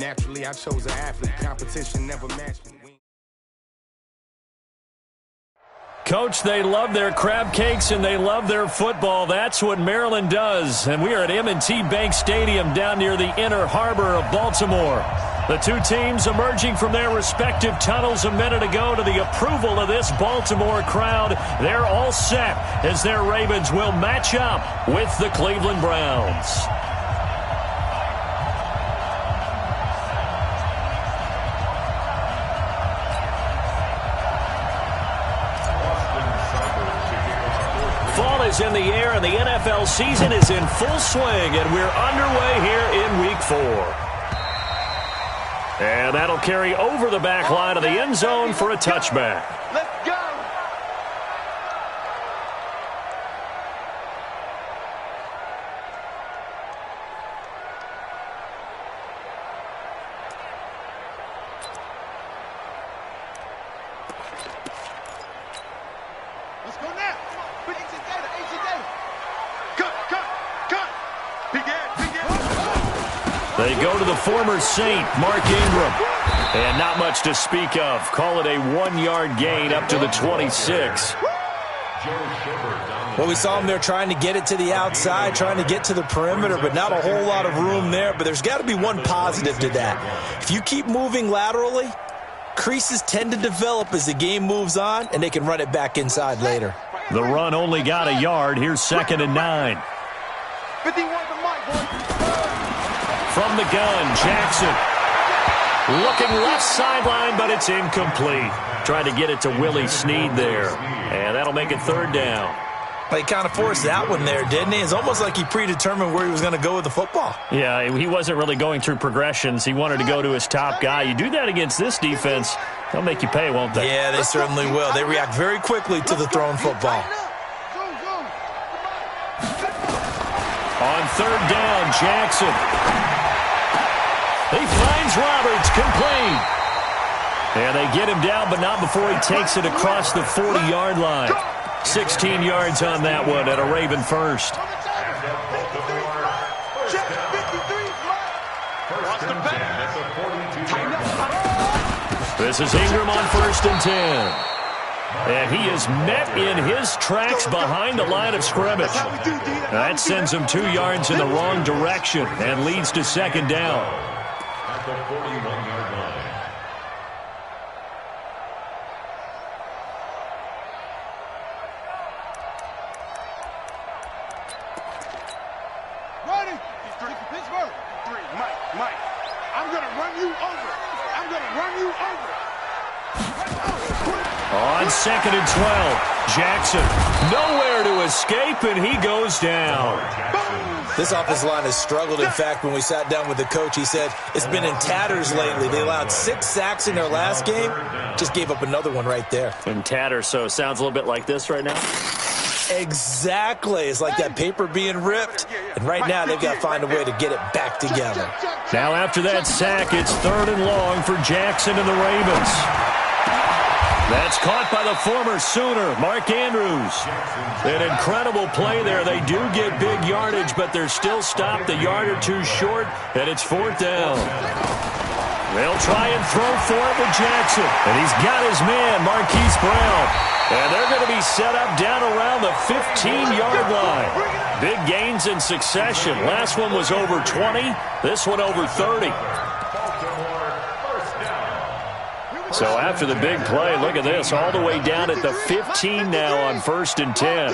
Naturally, I chose an athlete. Competition never matched me. Coach, they love their crab cakes and they love their football. That's what Maryland does. And we are at M&T Bank Stadium down near the Inner Harbor of Baltimore. The two teams emerging from their respective tunnels a minute ago to the approval of this Baltimore crowd. They're all set as their Ravens will match up with the Cleveland Browns. Fall is in the air and the NFL season is in full swing, and we're underway here in Week 4. And that'll carry over the back line of the end zone for a touchback. Let's go! Let's go now. Put it together. Cut. Begin. They go to the former Saint, Mark Ingram. And not much to speak of. Call it a 1-yard gain up to the 26. Well, we saw him there trying to get it to the outside, trying to get to the perimeter, but not a whole lot of room there. But there's got to be one positive to that. If you keep moving laterally, creases tend to develop as the game moves on, and they can run it back inside later. The run only got a yard. Here's 2nd and 9. 51 to Mike, boy. From the gun, Jackson. Looking left sideline, but it's incomplete. Trying to get it to Willie Snead there. And that'll make it 3rd down. He kind of forced that one there, didn't he? It's almost like he predetermined where he was going to go with the football. Yeah, he wasn't really going through progressions. He wanted to go to his top guy. You do that against this defense, they'll make you pay, won't they? Yeah, they certainly will. They react very quickly to the thrown football. On 3rd down, Jackson. He finds Roberts, complete. And they get him down, but not before he takes it across the 40-yard line. 16 yards on that one at a Raven first. This is Ingram on 1st and 10. And he is met in his tracks behind the line of scrimmage. That sends him 2 yards in the wrong direction and leads to 2nd down. At the 41-yard line. Ready? Pittsburgh. 3. Mike. I'm going to run you over. On 2nd and 12, Jackson nowhere to escape, and he goes down. This offensive line has struggled. In fact, when we sat down with the coach, he said it's been in tatters lately. They allowed 6 sacks in their last game. Just gave up another one right there. In tatters, so it sounds a little bit like this right now. Exactly. It's like that paper being ripped. And right now, they've got to find a way to get it back together. Now, after that sack, it's 3rd and long for Jackson and the Ravens. That's caught by the former Sooner, Mark Andrews. An incredible play there. They do get big yardage, but they're still stopped a yard or two short, and it's 4th down. They'll try and throw for it with Jackson, and he's got his man, Marquise Brown. And they're going to be set up down around the 15-yard line. Big gains in succession. Last one was over 20. This one over 30. So after the big play, look at this, all the way down at the 15 now on 1st and 10.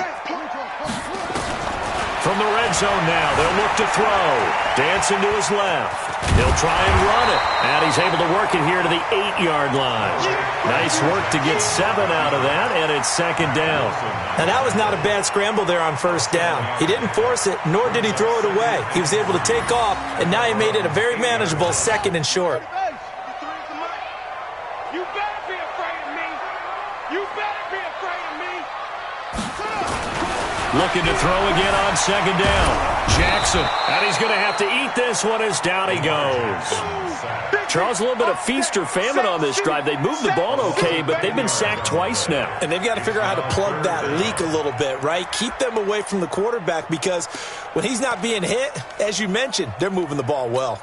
From the red zone now, they'll look to throw. Dancing to his left. He'll try and run it. And he's able to work it here to the 8-yard line. Nice work to get 7 out of that, and it's 2nd down. Now, that was not a bad scramble there on 1st down. He didn't force it, nor did he throw it away. He was able to take off, and now he made it a very manageable 2nd and short. You better be afraid of me. You better be afraid of me. Looking to throw again on 2nd down. Jackson, and he's going to have to eat this one as down he goes. Charles, a little bit of feast or famine on this drive. They moved the ball okay, but they've been sacked twice now. And they've got to figure out how to plug that leak a little bit, right? Keep them away from the quarterback because when he's not being hit, as you mentioned, they're moving the ball well.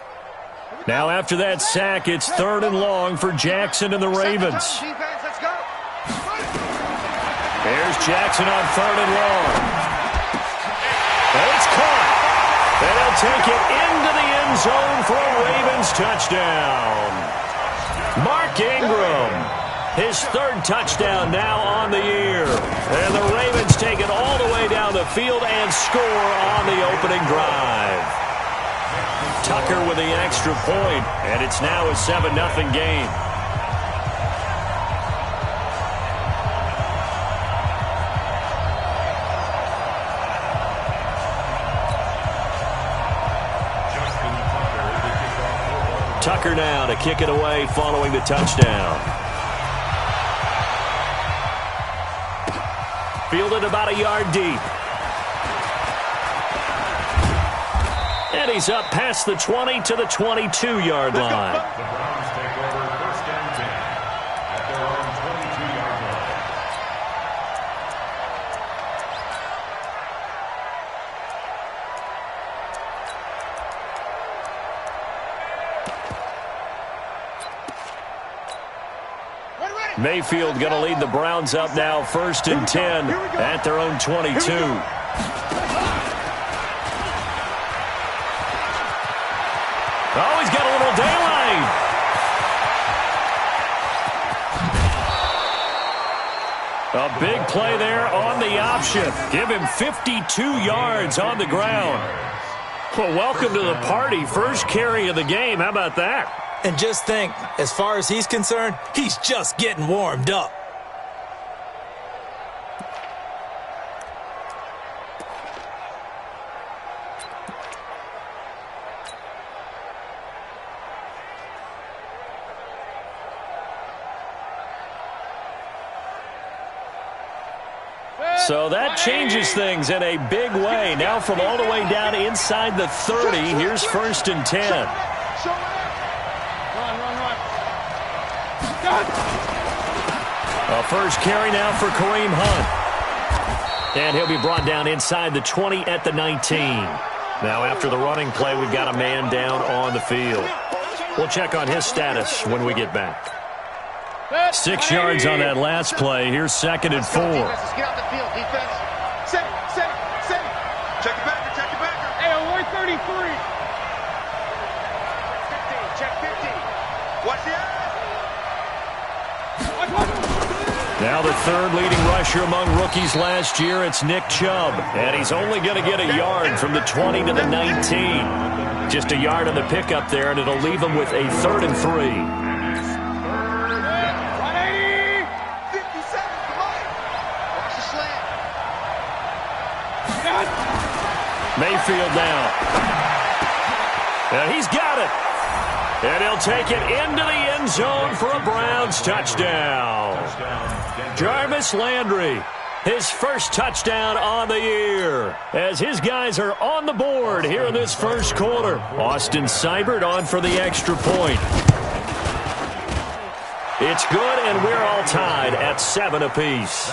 Now after that sack, it's 3rd and long for Jackson and the Ravens. There's Jackson on 3rd and long. And it's caught. And he'll take it into the end zone for a Ravens touchdown. Mark Ingram, his 3rd touchdown now on the year. And the Ravens take it all the way down the field and score on the opening drive. Tucker with the extra point, and it's now a 7-0 game. Tucker now to kick it away following the touchdown. Fielded about a yard deep. And he's up past the 20 to the 22-yard line. The Browns take over 1st and 10 at their own 22-yard line. Mayfield going to lead the Browns up now 1st and 10 at their own 22. Oh, he's got a little daylight. A big play there on the option. Give him 52 yards on the ground. Well, welcome to the party. First carry of the game. How about that? And just think, as far as he's concerned, he's just getting warmed up. So that changes things in a big way. Now from all the way down inside the 30, here's 1st and 10. A first carry now for Kareem Hunt. And he'll be brought down inside the 20 at the 19. Now after the running play, we've got a man down on the field. We'll check on his status when we get back. 6 yards on that last play. Here's 2nd and 4. Get out the field, defense. Set. Check your backer, check your backer. Hey, 133. Check 50. Watch the eye. Now the 3rd leading rusher among rookies last year, it's Nick Chubb. And he's only going to get a yard from the 20 to the 19. Just a yard on the pickup there, and it'll leave him with a 3rd and 3. Mayfield now. And he's got it. And he'll take it into the end zone for a Browns touchdown. Jarvis Landry, his first touchdown on the year, as his guys are on the board here in this first quarter. Austin Seibert on for the extra point. It's good, and we're all tied at 7 apiece.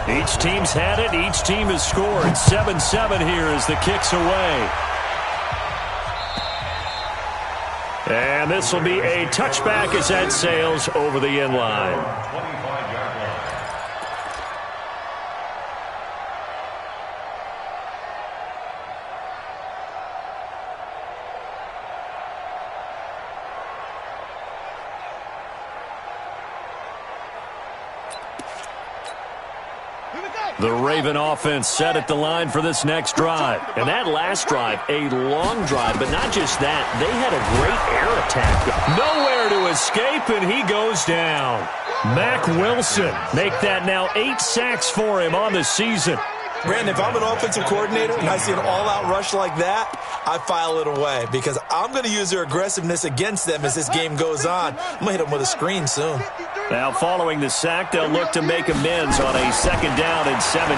Each team's had it. Each team has scored. 7-7 here as the kick's away. And this will be a touchback as that sails over the end line. 25-yard line. The Raven offense set at the line for this next drive. And that last drive, a long drive, but not just that. They had a great air attack. Nowhere to escape, and he goes down. Mack Wilson, make that now 8 sacks for him on the season. Brandon, if I'm an offensive coordinator and I see an all-out rush like that, I file it away because I'm going to use their aggressiveness against them as this game goes on. I'm going to hit them with a screen soon. Now, following the sack, they'll look to make amends on a 2nd down and 17.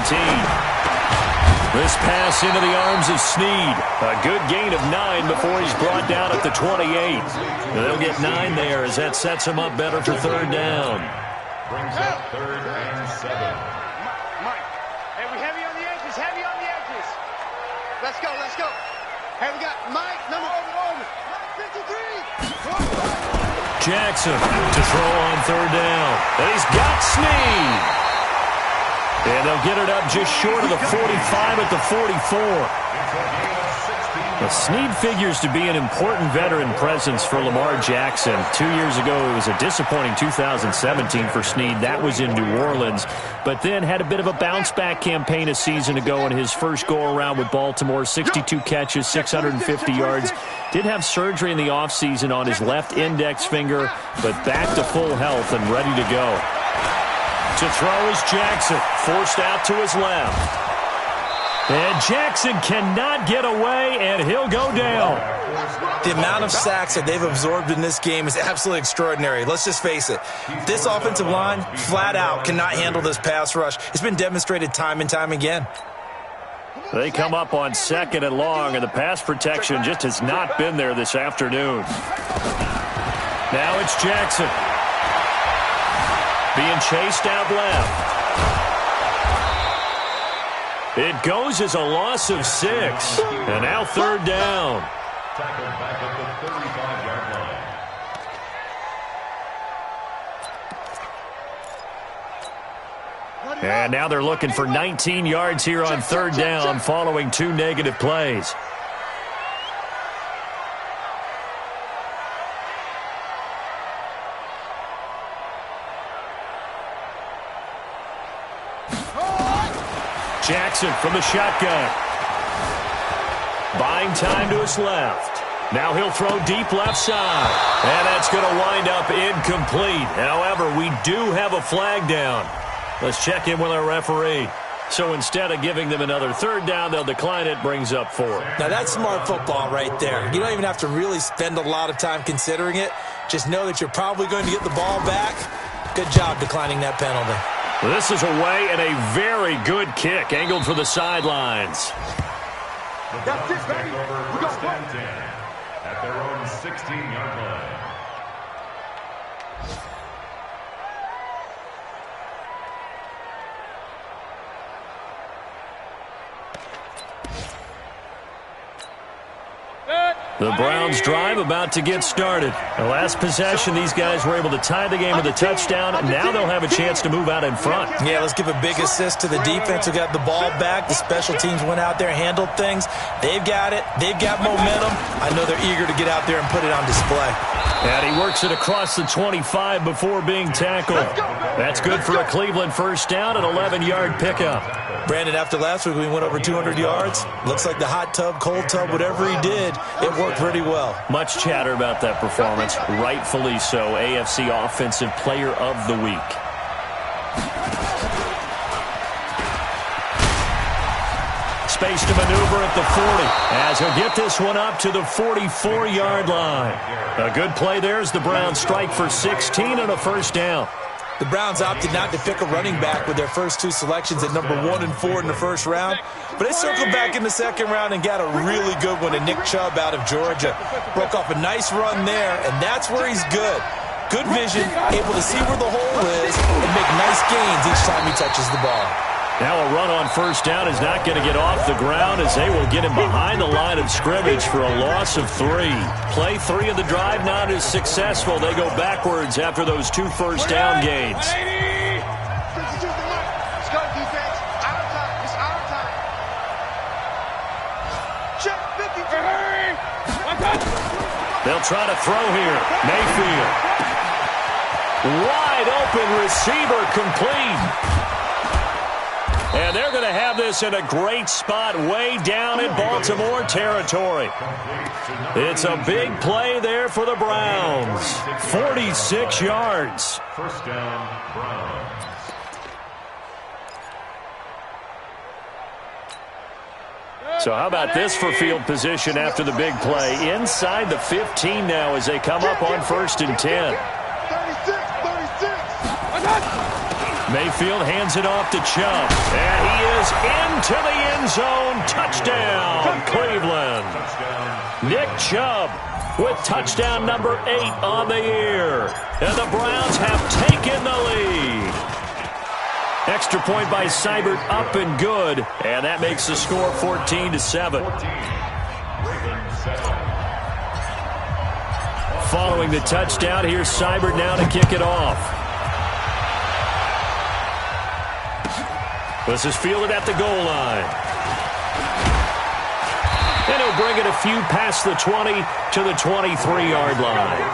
This pass into the arms of Snead. A good gain of 9 before he's brought down at the 28. They'll get 9 there as that sets him up better for third down. Brings up 3rd and 7. Mike. Hey, we heavy on the edges, heavy on the edges. Let's go, let's go. Hey, we got Mike, number over. 53. Jackson to throw on third down. And he's got Snead. And they'll get it up just short of the 45 at the 44. Well, Snead figures to be an important veteran presence for Lamar Jackson. 2 years ago, it was a disappointing 2017 for Snead. That was in New Orleans. But then had a bit of a bounce-back campaign a season ago in his first go-around with Baltimore. 62 catches, 650 yards. Did have surgery in the offseason on his left index finger, but back to full health and ready to go. To throw is Jackson, forced out to his left. And Jackson cannot get away, and he'll go down. The amount of sacks that they've absorbed in this game is absolutely extraordinary. Let's just face it. This offensive line, flat out, cannot handle this pass rush. It's been demonstrated time and time again. They come up on 2nd and long, and the pass protection just has not been there this afternoon. Now it's Jackson. Being chased out left. It goes as a loss of 6. And now third down. Tackled back at the 35-yard line. And now they're looking for 19 yards here on third down following 2 negative plays. Jackson from the shotgun. Buying time to his left. Now he'll throw deep left side. And that's going to wind up incomplete. However, we do have a flag down. Let's check in with our referee. So instead of giving them another third down, they'll decline it, brings up 4. Now that's smart football right there. You don't even have to really spend a lot of time considering it. Just know that you're probably going to get the ball back. Good job declining that penalty. This is away and a very good kick, angled for the sidelines. That's it, baby. We go 10 at their own 16-yard line. The Browns drive about to get started. The last possession, these guys were able to tie the game with a touchdown, and now they'll have a chance to move out in front. Yeah, let's give a big assist to the defense who got the ball back. The special teams went out there, handled things. They've got it. They've got momentum. I know they're eager to get out there and put it on display. And he works it across the 25 before being tackled. That's good for a Cleveland first down, an 11-yard pickup. Brandon, after last week we went over 200 yards. Looks like the hot tub, cold tub, whatever he did, it worked pretty well. Much chatter about that performance. Rightfully so. AFC Offensive Player of the Week. Space to maneuver at the 40 as he'll get this one up to the 44-yard line. A good play there as the Browns strike for 16 and a first down. The Browns opted not to pick a running back with their first 2 selections at number 1 and 4 in the first round. But they circled back in the second round and got a really good one to Nick Chubb out of Georgia. Broke off a nice run there, and that's where he's good. Good vision, able to see where the hole is, and make nice gains each time he touches the ball. Now a run on first down is not going to get off the ground as they will get him behind the line of scrimmage for a loss of 3. Play 3 of the drive not as successful. They go backwards after those 2 first down gains. They'll try to throw here. Mayfield. Wide open receiver complete. And they're going to have this in a great spot way down in Baltimore territory. It's a big play there for the Browns. 46 yards. First down, Browns. So how about this for field position after the big play? Inside the 15 now as they come up on 1st and 10. 36. Mayfield hands it off to Chubb. And he is into the end zone. Touchdown, Cleveland. Nick Chubb with touchdown number 8 on the year. And the Browns have taken the lead. Extra point by Seibert, up and good. And that makes the score 14-7. Following the touchdown, here's Seibert now to kick it off. This is fielded at the goal line. And he'll bring it a few past the 20 to the 23-yard line.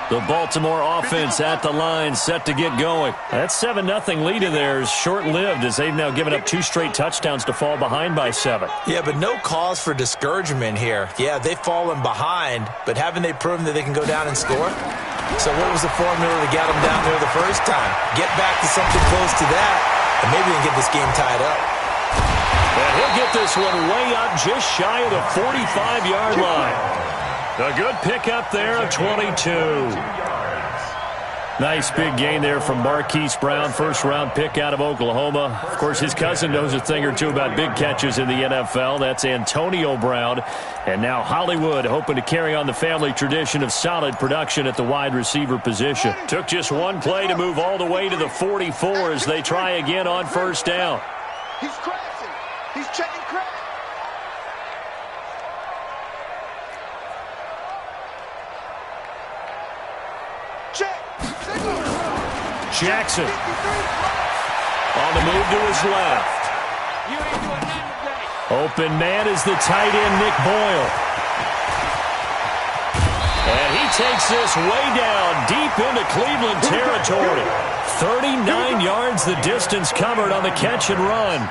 The Baltimore offense at the line, set to get going. That 7-0 lead of theirs short-lived as they've now given up 2 straight touchdowns to fall behind by 7. Yeah, but no cause for discouragement here. Yeah, they've fallen behind, but haven't they proven that they can go down and score? So what was the formula to get them down there the first time? Get back to something close to that, and maybe they can get this game tied up. And he'll get this one way up just shy of the 45-yard line. A good pickup there of 22. Nice big gain there from Marquise Brown, first-round pick out of Oklahoma. Of course, his cousin knows a thing or two about big catches in the NFL. That's Antonio Brown. And now Hollywood hoping to carry on the family tradition of solid production at the wide receiver position. Took just one play to move all the way to the 44 as they try again on first down. He's crashing. He's checking crash. Jackson on the move to his left. Open man is the tight end, Nick Boyle. And he takes this way down deep into Cleveland territory. 39 yards the distance covered on the catch and run.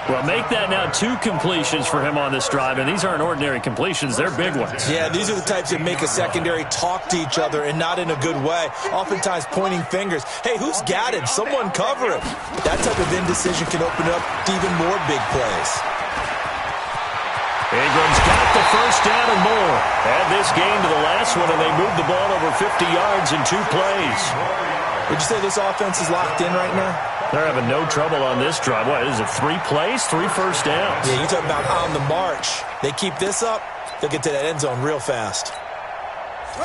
Well, make that now 2 completions for him on this drive, and these aren't ordinary completions. They're big ones. Yeah, these are the types that make a secondary talk to each other and not in a good way, oftentimes pointing fingers. Hey, who's got him? Someone cover him. That type of indecision can open up to even more big plays. Ingram's got the first down and more. Add this game to the last one, and they moved the ball over 50 yards in 2 plays. Would you say this offense is locked in right now? They're having no trouble on this drive. What is it, 3 plays, 3 first downs? Yeah, you talk about on the march. They keep this up, they'll get to that end zone real fast.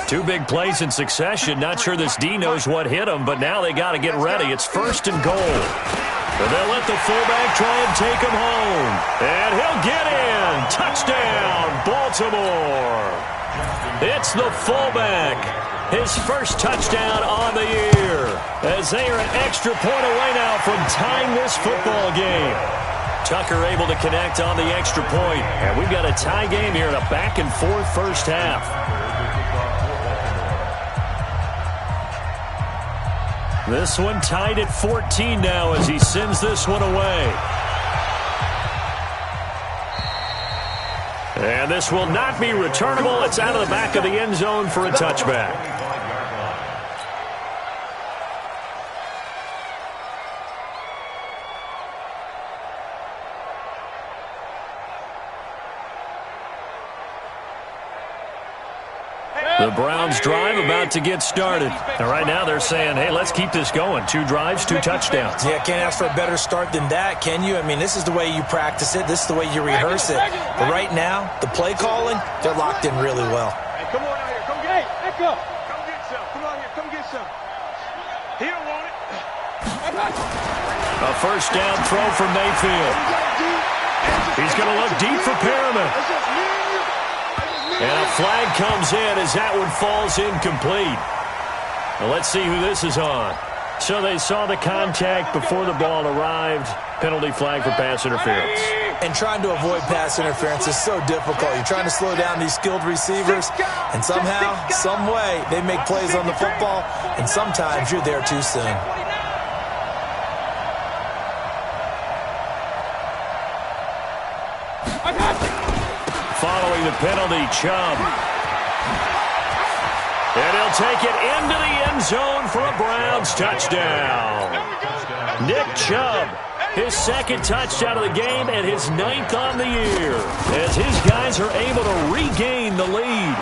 2 big plays in succession. Not sure this D knows what hit them, but now they got to get ready. It's first and goal. And they'll let the fullback try and take him home. And he'll get in. Touchdown, Baltimore. It's the fullback. His first touchdown on the year. As they are an extra point away now from tying this football game. Tucker able to connect on the extra point. And we've got a tie game here in a back-and-forth first half. This one tied at 14 now as he sends this one away. And this will not be returnable. It's out of the back of the end zone for a touchback. The Browns drive about to get started. And right now they're saying, hey, let's keep this going. 2 drives, 2 touchdowns. Yeah, can't ask for a better start than that, can you? I mean, this is the way you practice it. This is the way you rehearse it. But right now, the play calling, they're locked in really well. Hey, come on out here. Come get it. Hey, Echo. Come get some. Come on here. Come get some. He don't want it. A first down throw from Mayfield. He's going to look deep for Perriman. And a flag comes in as that one falls incomplete. Well, let's see who this is on. So they saw the contact before the ball arrived. Penalty flag for pass interference. And trying to avoid pass interference is so difficult. You're trying to slow down these skilled receivers, and somehow, some way, they make plays on the football, and sometimes you're there too soon. Following the penalty, Chubb. And he'll take it into the end zone for a Browns touchdown. Nick Chubb, his 2nd touchdown of the game and his 9th on the year, as his guys are able to regain the lead.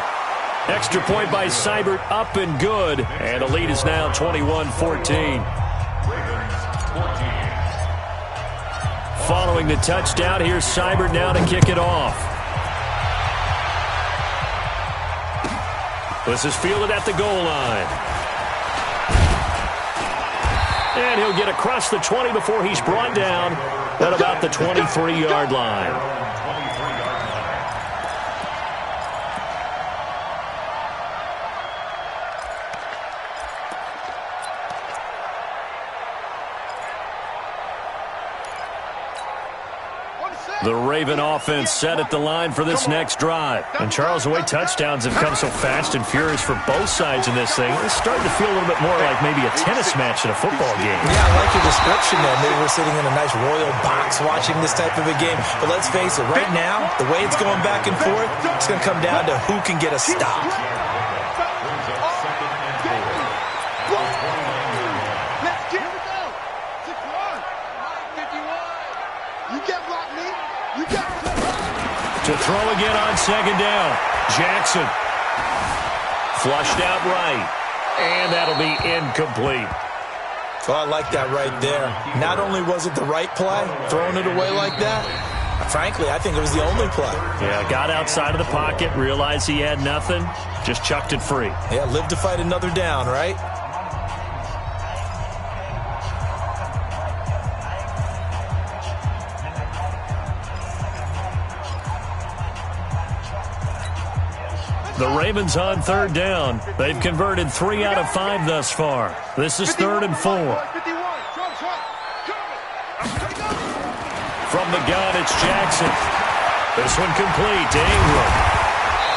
Extra point by Seibert, up and good. And the lead is now 21-14. Following the touchdown, here's Seibert now to kick it off. This is fielded at the goal line. And he'll get across the 20 before he's brought down at about the 23-yard line. The Raven offense set at the line for this next drive. And Charles, the way touchdowns have come so fast and furious for both sides in this thing, it's starting to feel a little bit more like maybe a tennis match in a football game. Yeah, I like your description there. Maybe we're sitting in a nice royal box watching this type of a game. But let's face it, right now, the way it's going back and forth, it's going to come down to who can get a stop. To throw again on second down. Jackson. Flushed out right. And that'll be incomplete. So I like that right there. Not only was it the right play, throwing it away like that, frankly, I think it was the only play. Yeah, got outside of the pocket, realized he had nothing, just chucked it free. Yeah, live to fight another down, right? The Ravens on third down. They've converted 3 out of 5 thus far. This is 3rd and 4. From the gun, it's Jackson. This one complete to Ingram.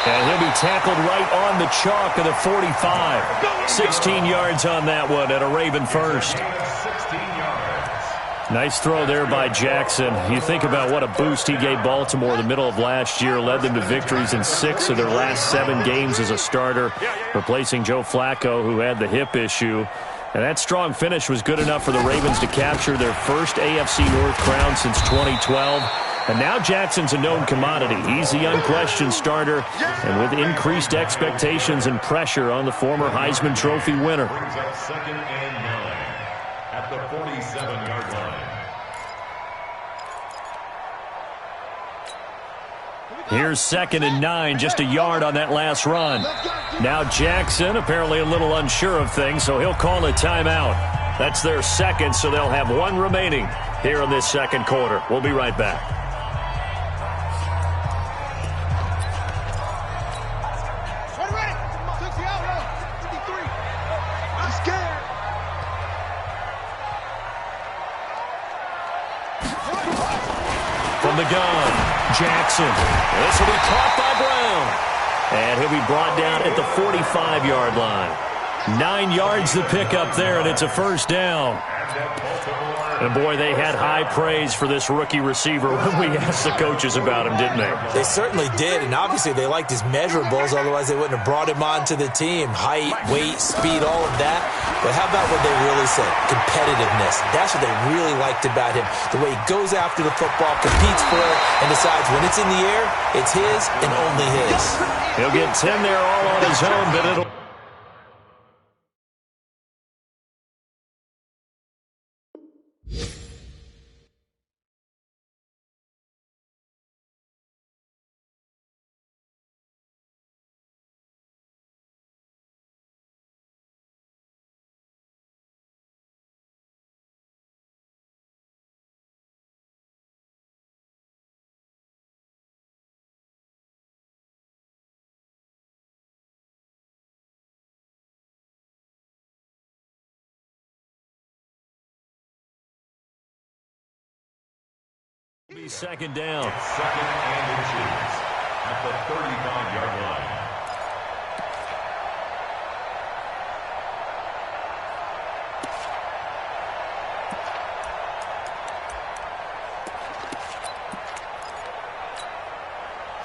And he'll be tackled right on the chalk of the 45. 16 yards on that one at a Raven first. Nice throw there by Jackson. You think about what a boost he gave Baltimore the middle of last year, led them to victories in 6 of their last 7 games as a starter, replacing Joe Flacco, who had the hip issue. And that strong finish was good enough for the Ravens to capture their first AFC North crown since 2012. And now Jackson's a known commodity. He's the unquestioned starter, and with increased expectations and pressure on the former Heisman Trophy winner. Brings up 2nd and 9 at the 47-yard line. Here's 2nd and 9, just a yard on that last run. Now Jackson apparently a little unsure of things, so he'll call a timeout. That's their second, so they'll have 1 remaining here in this second quarter. We'll be right back. From the gun, Jackson. This will be caught by Brown. And he'll be brought down at the 45-yard line. 9 yards to pick up there, and it's a first down. And, boy, they had high praise for this rookie receiver when we asked the coaches about him, didn't they? They certainly did, and obviously they liked his measurables, otherwise they wouldn't have brought him onto the team. Height, weight, speed, all of that. But how about what they really said? Competitiveness. That's what they really liked about him. The way he goes after the football, competes for it, and decides when it's in the air, it's his and only his. He'll get 10 there all on his own, but it'll... Be second down. 2nd and inches at the 35-yard line.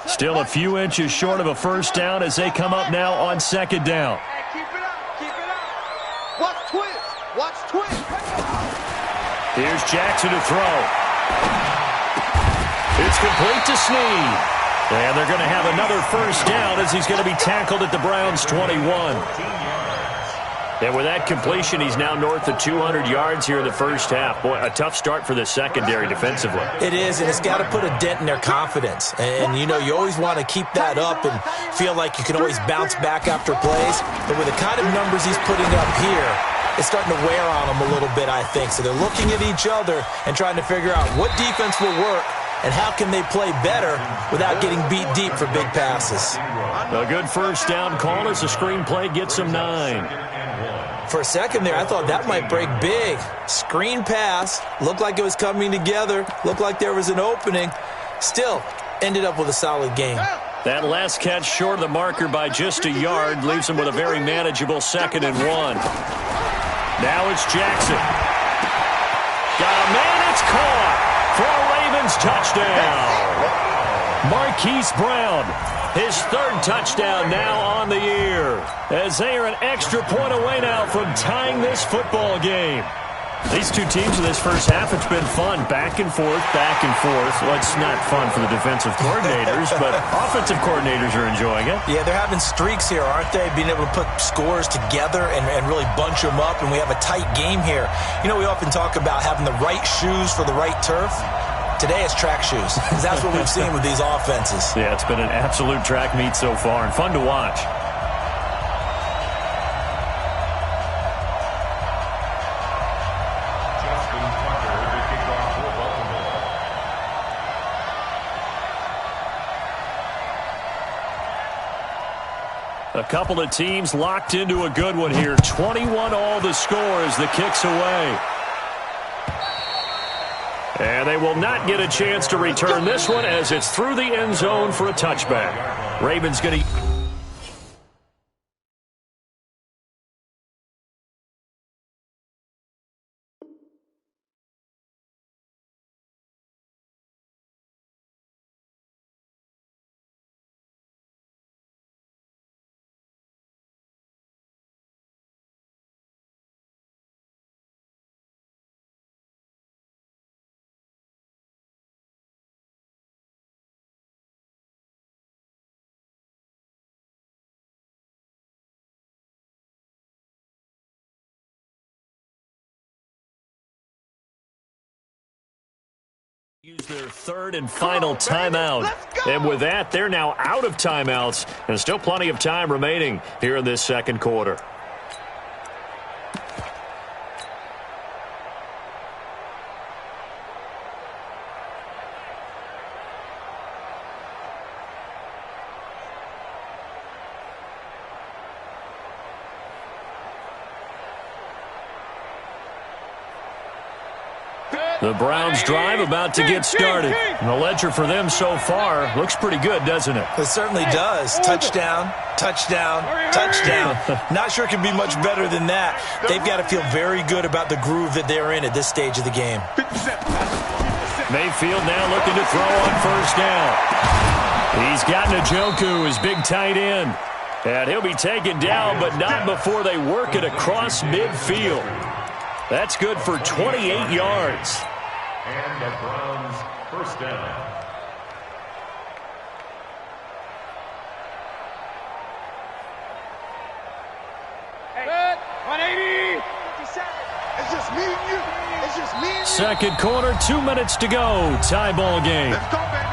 Still a few inches short of a first down as they come up now on second down. Hey, keep it up, keep it up. Watch twist, watch twist. Here's Jackson to throw. It's complete to Snead. And they're going to have another first down as he's going to be tackled at the Browns' 21. And with that completion, he's now north of 200 yards here in the first half. Boy, a tough start for the secondary defensively. It is, and it's got to put a dent in their confidence. And, you know, you always want to keep that up and feel like you can always bounce back after plays. But with the kind of numbers he's putting up here, it's starting to wear on them a little bit, I think. So they're looking at each other and trying to figure out what defense will work and how can they play better without getting beat deep for big passes. A good first down call as the screen play gets them 9. For a second there, I thought that might break big. Screen pass, looked like it was coming together, looked like there was an opening. Still, ended up with a solid game. That last catch short of the marker by just a yard leaves him with a very manageable 2nd and 1. Now it's Jackson. Got a man, it's caught for a Ravens touchdown. Marquise Brown, his 3rd touchdown now on the year, as they are an extra point away now from tying this football game. These two teams in this first half, it's been fun. Back and forth, back and forth. Well, it's not fun for the defensive coordinators, but offensive coordinators are enjoying it. Yeah, they're having streaks here, aren't they? Being able to put scores together and really bunch them up, and we have a tight game here. You know, we often talk about having the right shoes for the right turf. Today it's track shoes, because that's what we've seen with these offenses. Yeah, it's been an absolute track meet so far, and fun to watch. A couple of teams locked into a good one here. 21 all the score as the kick's away. And they will not get a chance to return this one as it's through the end zone for a touchback. Ravens going to... use their 3rd and final timeout. And with that, they're now out of timeouts. And still plenty of time remaining here in this second quarter. The Browns drive about to get started. And the ledger for them so far looks pretty good, doesn't it? It certainly does. Touchdown, touchdown, touchdown. Not sure it can be much better than that. They've got to feel very good about the groove that they're in at this stage of the game. Mayfield now looking to throw on first down. He's got Njoku, his big tight end. And he'll be taken down, but not before they work it across midfield. That's good for 28 yards. And the Browns first down. Hey, 180. It's just me and you. It's just me and you. Second quarter, 2 minutes to go. Tie ball game. Let's go, baby.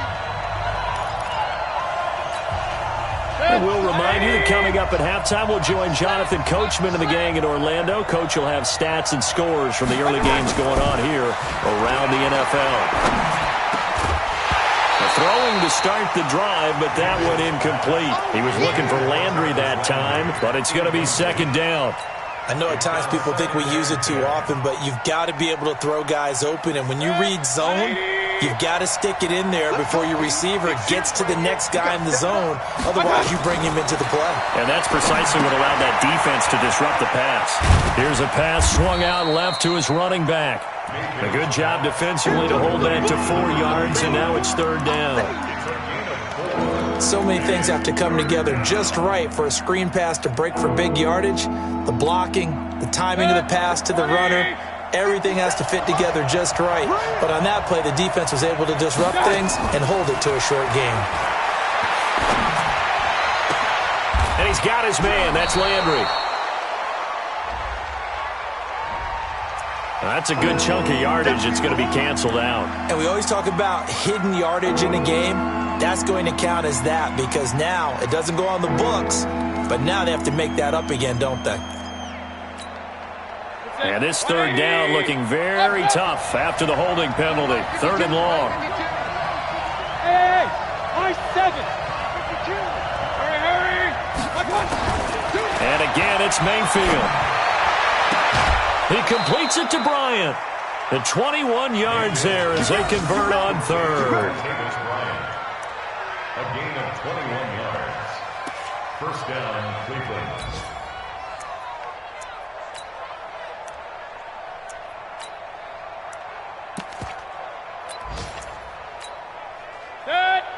And we'll remind you that coming up at halftime, we'll join Jonathan Coachman and the gang in Orlando. Coach will have stats and scores from the early games going on here around the NFL. Throwing to start the drive, but that one incomplete. He was looking for Landry that time, but it's going to be second down. I know at times people think we use it too often, but you've got to be able to throw guys open. And when you read zone, you've got to stick it in there before your receiver gets to the next guy in the zone. Otherwise, you bring him into the play. And that's precisely what allowed that defense to disrupt the pass. Here's a pass swung out left to his running back. A good job defensively to hold that to 4 yards, and now it's third down. So many things have to come together just right for a screen pass to break for big yardage. The blocking, the timing of the pass to the runner, everything has to fit together just right. But on that play, the defense was able to disrupt things and hold it to a short game. He's got his man. That's Landry. That's a good chunk of yardage. It's going to be canceled out. And we always talk about hidden yardage in a game. That's going to count as that because now it doesn't go on the books, but now they have to make that up again, don't they? And this third down looking very tough after the holding penalty. Third and long. Hey, I-7. Hurry. And again, it's Mayfield. He completes it to Bryant. The 21 yards there as they convert on third. A gain of 21 yards. First down, Cleveland.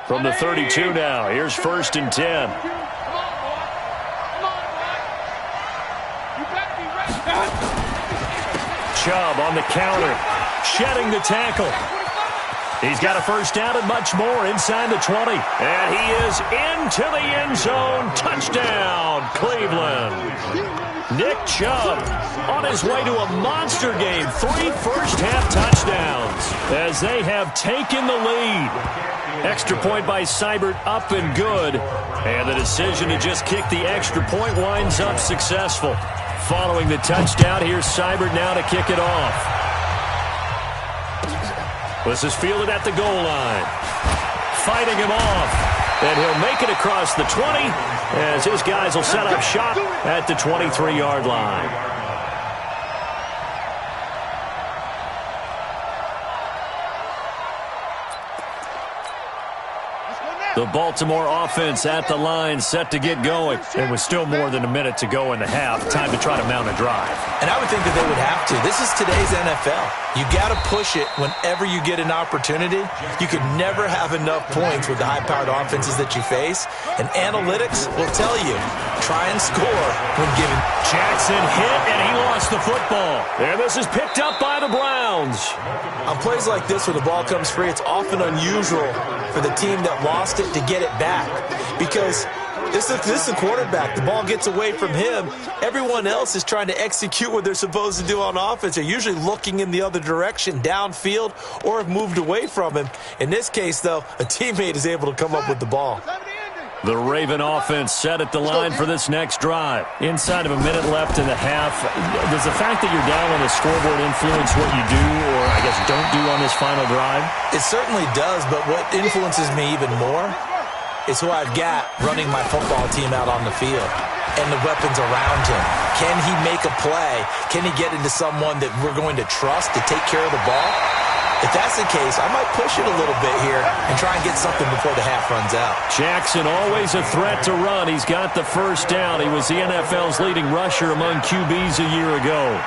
From the 32 now, here's 1st and 10. Chubb on the counter, shedding the tackle. He's got a first down and much more inside the 20. And he is into the end zone. Touchdown, Cleveland. Nick Chubb on his way to a monster game. 3 first-half touchdowns as they have taken the lead. Extra point by Seibert up and good. And the decision to just kick the extra point winds up successful. Following the touchdown, here's Seibert now to kick it off. This is fielded at the goal line. Fighting him off. And he'll make it across the 20 as his guys will set up shop at the 23-yard line. The Baltimore offense at the line set to get going. And with still more than a minute to go in the half, time to try to mount a drive. And I would think that they would have to. This is today's NFL. You got to push it whenever you get an opportunity. You could never have enough points with the high-powered offenses that you face. And analytics will tell you, try and score when given. Jackson hit, and he lost the football. And this is picked up by the Browns. On plays like this where the ball comes free, it's often unusual for the team that lost it to get it back. Because this is a quarterback. The ball gets away from him. Everyone else is trying to execute what they're supposed to do on offense. They're usually looking in the other direction, downfield, or have moved away from him. In this case, though, a teammate is able to come up with the ball. The Raven offense set at the line for this next drive. Inside of a minute left in the half, does the fact that you're down on the scoreboard influence what you do or, I guess, don't do on this final drive? It certainly does, but what influences me even more is who I've got running my football team out on the field and the weapons around him. Can he make a play? Can he get into someone that we're going to trust to take care of the ball? If that's the case, I might push it a little bit here and try and get something before the half runs out. Jackson always a threat to run. He's got the first down. He was the NFL's leading rusher among QBs a year ago.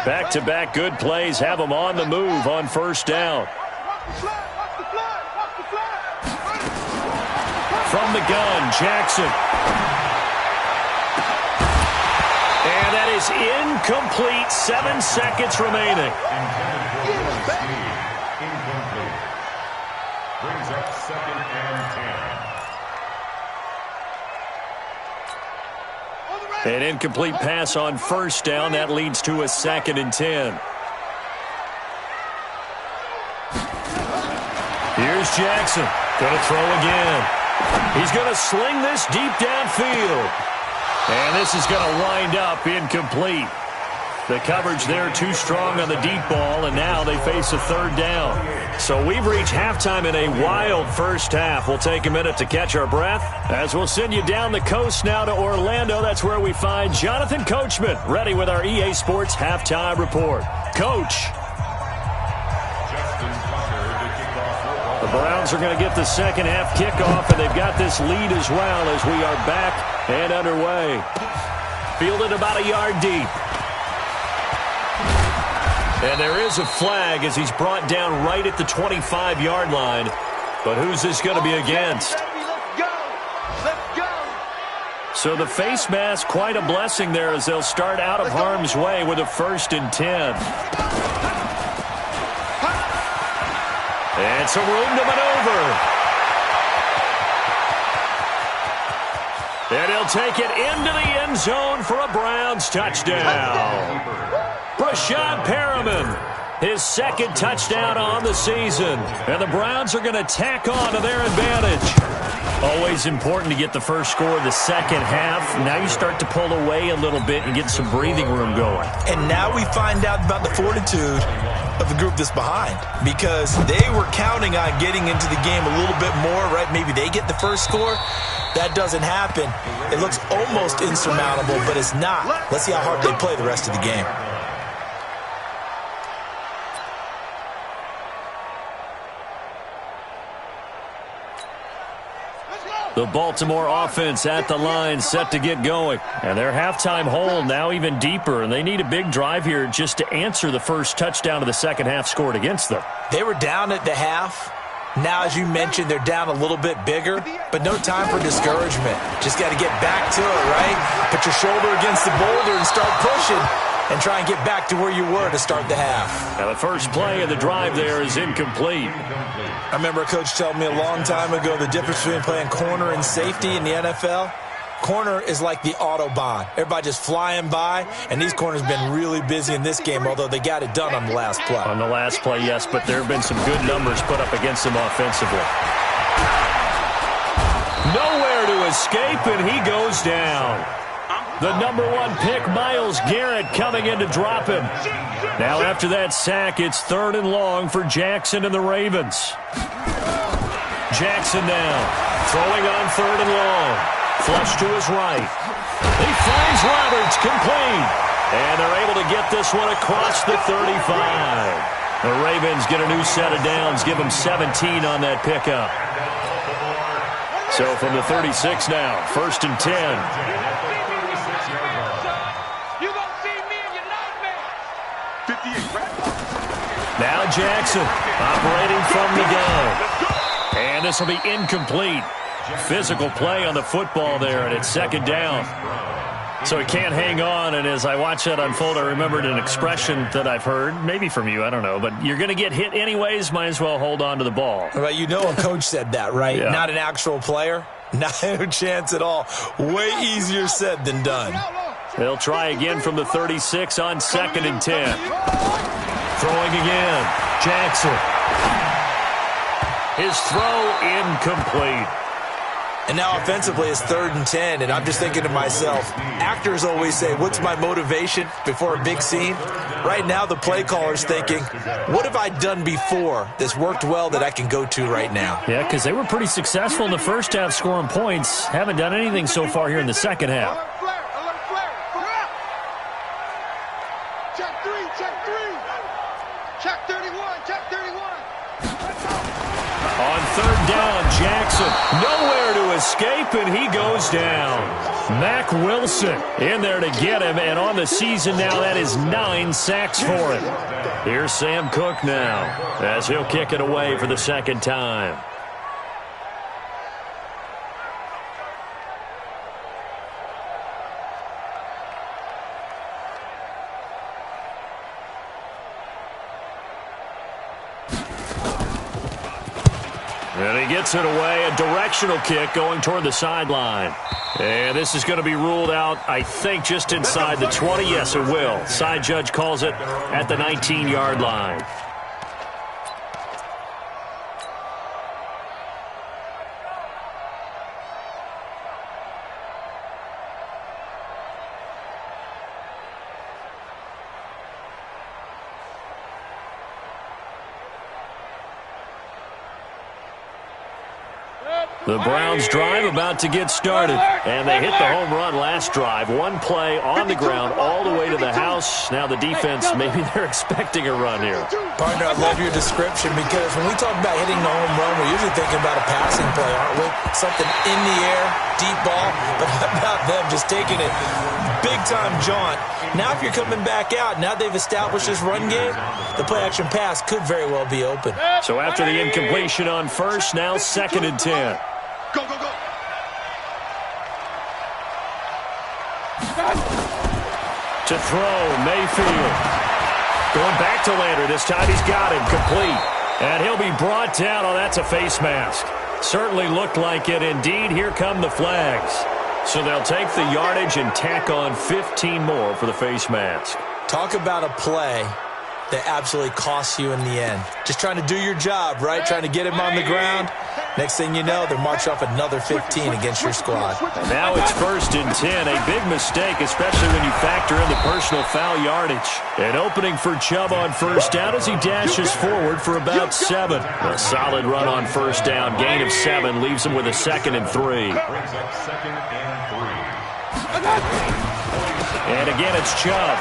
Back-to-back good plays have him on the move on first down. From the gun, Jackson. And that is incomplete. 7 seconds remaining. Incomplete. Brings up 2nd and 10. An incomplete pass on first down. That leads to a 2nd and 10. Here's Jackson. Going to throw again. He's going to sling this deep downfield. And this is going to wind up incomplete. The coverage there too strong on the deep ball, and now they face a third down. So we've reached halftime in a wild first half. We'll take a minute to catch our breath as we'll send you down the coast now to Orlando. That's where we find Jonathan Coachman, ready with our EA Sports halftime report. Coach. The Browns are going to get the second half kickoff, and they've got this lead as well as we are back and underway. Fielded about a yard deep. And there is a flag as he's brought down right at the 25-yard line. But who's this going to be against? So the face mask, quite a blessing there as they'll start out of harm's way with a 1st and 10. And some room to maneuver. And he'll take it into the end zone for a Browns touchdown. Brashad Perriman, his second touchdown on the season. And the Browns are going to tack on to their advantage. Always important to get the first score of the second half. Now you start to pull away a little bit and get some breathing room going. And now we find out about the fortitude of the group that's behind, because they were counting on getting into the game a little bit more, right? Maybe they get the first score. That doesn't happen. It looks almost insurmountable, but it's not. Let's see how hard they play the rest of the game. The Baltimore offense at the line, set to get going. And their halftime hole now even deeper, and they need a big drive here just to answer the first touchdown of the second half scored against them. They were down at the half. Now, as you mentioned, they're down a little bit bigger, but no time for discouragement. Just got to get back to it, right? Put your shoulder against the boulder and start pushing and try and get back to where you were to start the half. Now, the first play of the drive there is incomplete. I remember a coach telling me a long time ago the difference between playing corner and safety in the NFL. Corner is like the Autobahn. Everybody just flying by, and these corners have been really busy in this game, although they got it done on the last play. On the last play, yes, but there have been some good numbers put up against them offensively. Nowhere to escape, and he goes down. The #1 pick, Myles Garrett, coming in to drop him. Now after that sack, it's 3rd and long for Jackson and the Ravens. Jackson now, throwing on 3rd and long. Flush to his right. He finds Roberts, complete. And they're able to get this one across the 35. The Ravens get a new set of downs, give them 17 on that pickup. So from the 36 now, 1st and 10. Now Jackson operating from the gun. And this will be incomplete. Physical play on the football there, and it's 2nd down. So he can't hang on, and as I watch that unfold, I remembered an expression that I've heard, maybe from you, I don't know, but you're going to get hit anyways, might as well hold on to the ball. Well, you know a coach said that, right? Yeah. Not an actual player. No chance at all. Way easier said than done. They'll try again from the 36 on 2nd and 10. Throwing again. Jackson. His throw incomplete. And now offensively it's 3rd and 10, and I'm just thinking to myself, actors always say, what's my motivation before a big scene? Right now the play caller's thinking, what have I done before that's worked well that I can go to right now? Yeah, because they were pretty successful in the first half scoring points. Haven't done anything so far here in the second half. Check 3, check 3. Check 31, check 31. On 3rd down, Jackson nowhere to escape, and he goes down. Mack Wilson in there to get him, and on the season now, that is 9 sacks for him. Here's Sam Cook now, as he'll kick it away for the 2nd time. And he gets it away, a directional kick going toward the sideline. And this is going to be ruled out, I think, just inside the 20. Yes, it will. Side judge calls it at the 19-yard line. The Browns drive about to get started, and they hit the home run last drive. One play on the ground all the way to the house. Now the defense, maybe they're expecting a run here. Partner, I love your description, because when we talk about hitting the home run, we're usually thinking about a passing play, aren't we? Something in the air, deep ball, but how about them just taking it big-time jaunt? Now if you're coming back out, now they've established this run game, the play-action pass could very well be open. So after the incompletion on 1st, now 2nd and 10. Go, go, go. To throw, Mayfield. Going back to Lander. This time he's got him complete. And he'll be brought down. Oh, that's a face mask. Certainly looked like it. Indeed, here come the flags. So they'll take the yardage and tack on 15 more for the face mask. Talk about a play that absolutely costs you in the end. Just trying to do your job, right? Trying to get him on the ground. Next thing you know, they're marching off another 15 against your squad. And now it's 1st and 10. A big mistake, especially when you factor in the personal foul yardage. An opening for Chubb on 1st down as he dashes forward for about 7. A solid run on 1st down. Gain of 7 leaves him with a 2nd and 3. Brings up 2nd and 3. And again, it's Chubb.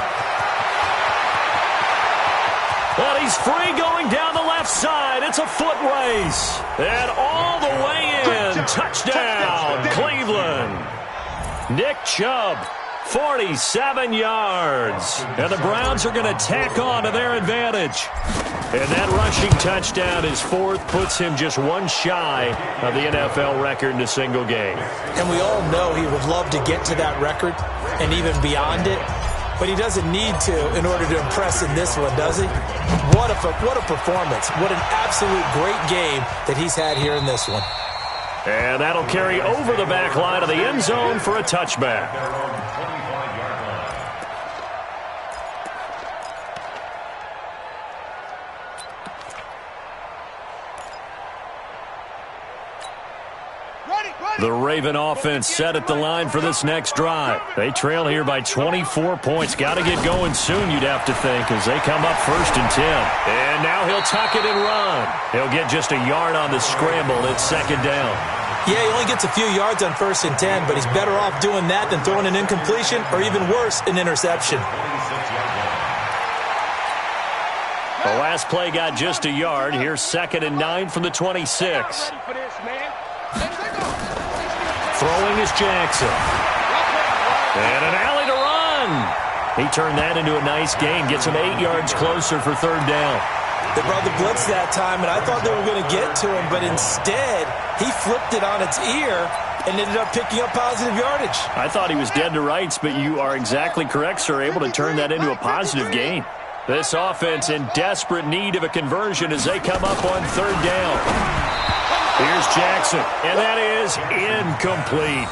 But he's free going down the left side. It's a foot race. And all the way in. Touchdown, Cleveland. Nick Chubb, 47 yards. And the Browns are going to tack on to their advantage. And that rushing touchdown is 4th, puts him just one shy of the NFL record in a single game. And we all know he would love to get to that record and even beyond it. But he doesn't need to in order to impress in this one, does he? What a performance. What an absolute great game that he's had here in this one. And that'll carry over the back line of the end zone for a touchback. The Raven offense set at the line for this next drive. They trail here by 24 points. Got to get going soon, you'd have to think, as they come up 1st and 10. And now he'll tuck it and run. He'll get just a yard on the scramble. It's 2nd down. Yeah, he only gets a few yards on 1st and 10, but he's better off doing that than throwing an incompletion or even worse, an interception. The last play got just a yard. Here's 2nd and 9 from the 26. Throwing is Jackson. And an alley to run. He turned that into a nice gain. Gets him 8 yards closer for 3rd down. They brought the blitz that time, and I thought they were going to get to him, but instead he flipped it on its ear and ended up picking up positive yardage. I thought he was dead to rights, but you are exactly correct, sir. Able to turn that into a positive gain. This offense in desperate need of a conversion as they come up on 3rd down. Here's Jackson, and that is incomplete.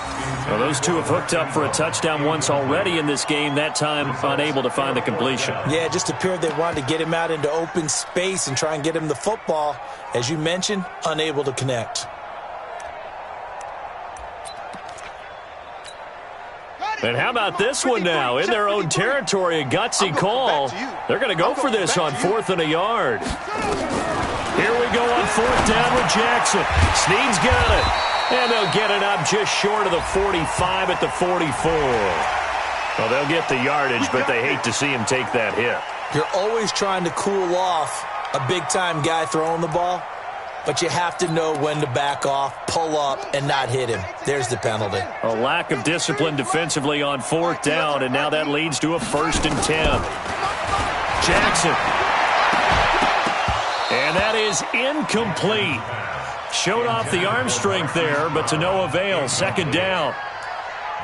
Well, those two have hooked up for a touchdown once already in this game, that time unable to find the completion. Yeah, it just appeared they wanted to get him out into open space and try and get him the football. As you mentioned, unable to connect. And how about this one now? In their own territory, a gutsy call. They're going to go for this on 4th and a yard. Here we go on 4th down with Jackson. Snead's got it. And they'll get it up just short of the 45 at the 44. Well, they'll get the yardage, but they hate to see him take that hit. You're always trying to cool off a big-time guy throwing the ball, but you have to know when to back off, pull up, and not hit him. There's the penalty. A lack of discipline defensively on 4th down, and now that leads to a 1st and 10. Jackson. And that is incomplete. Showed off the arm strength there, but to no avail. 2nd down.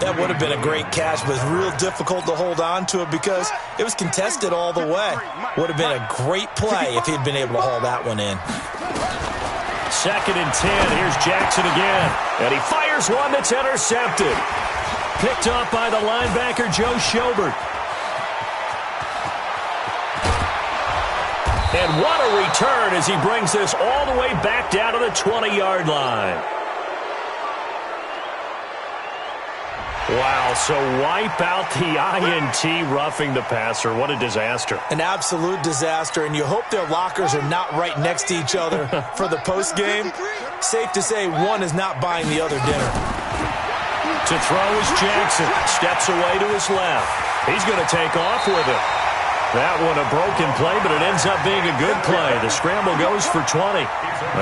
That would have been a great catch, but it was real difficult to hold on to it because it was contested all the way. Would have been a great play if he'd been able to haul that one in. 2nd and 10. Here's Jackson again. And he fires one that's intercepted. Picked up by the linebacker, Joe Schobert. And what a return as he brings this all the way back down to the 20-yard line. Wow, so wipe out the INT roughing the passer. What a disaster. An absolute disaster, and you hope their lockers are not right next to each other for the postgame. Safe to say one is not buying the other dinner. To throw is Jackson. Steps away to his left. He's going to take off with it. That one a broken play, but it ends up being a good play. The scramble goes for 20.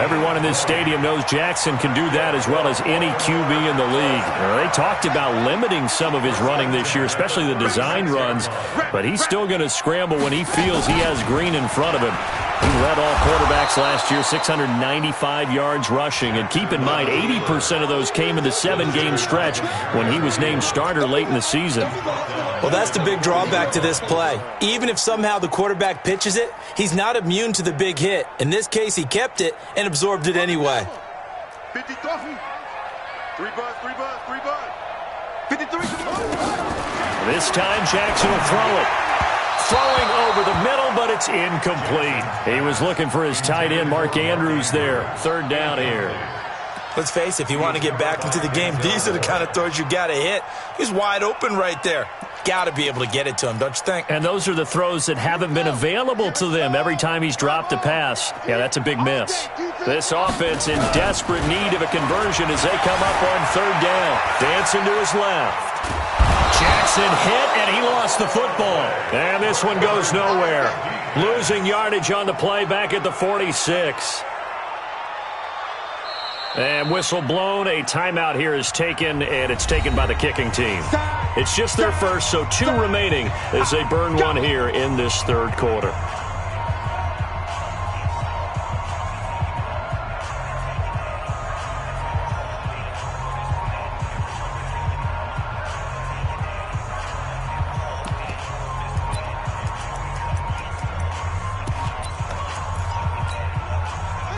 Everyone in this stadium knows Jackson can do that as well as any QB in the league. They talked about limiting some of his running this year, especially the design runs, but he's still going to scramble when he feels he has green in front of him. He led all quarterbacks last year, 695 yards rushing. And keep in mind, 80% of those came in the 7-game stretch when he was named starter late in the season. Well, that's the big drawback to this play. Even if somehow the quarterback pitches it, he's not immune to the big hit. In this case, he kept it and absorbed it anyway. 50 Three bud. This time, Jackson will throw it. Throwing over the middle, but it's incomplete. He was looking for his tight end, Mark Andrews, there. 3rd down here. Let's face it, if you want to get back into the game, these are the kind of throws you got to hit. He's wide open right there. Got to be able to get it to him, don't you think? And those are the throws that haven't been available to them every time he's dropped a pass. Yeah, that's a big miss. This offense in desperate need of a conversion as they come up on 3rd down. Dancing to his left. Jackson hit, and he lost the football. And this one goes nowhere. Losing yardage on the play back at the 46. And whistle blown. A timeout here is taken, and it's taken by the kicking team. It's just their first, so 2 remaining as they burn one here in this 3rd quarter.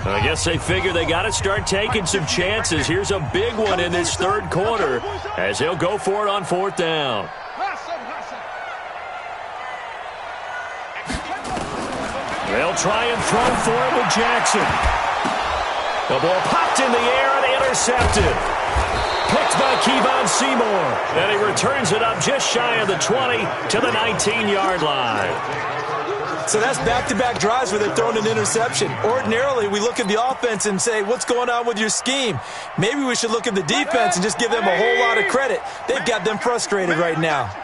I guess they figure they got to start taking some chances. Here's a big one in this 3rd quarter as they'll go for it on 4th down. They'll try and throw for it with Jackson. The ball popped in the air and intercepted. Picked by Kevon Seymour. And he returns it up just shy of the 20 to the 19-yard line. So that's back-to-back drives where they've thrown an interception. Ordinarily, we look at the offense and say, what's going on with your scheme? Maybe we should look at the defense and just give them a whole lot of credit. They've got them frustrated right now.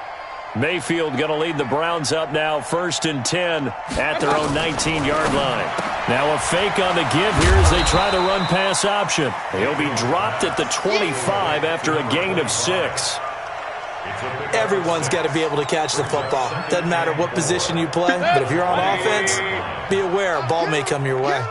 Mayfield going to lead the Browns up now, 1st and 10 at their own 19-yard line. Now a fake on the give here as they try the run-pass option. He'll be dropped at the 25 after a gain of 6. Everyone's got to be able to catch the football. Doesn't matter what position you play, but if you're on offense, be aware a ball may come your way.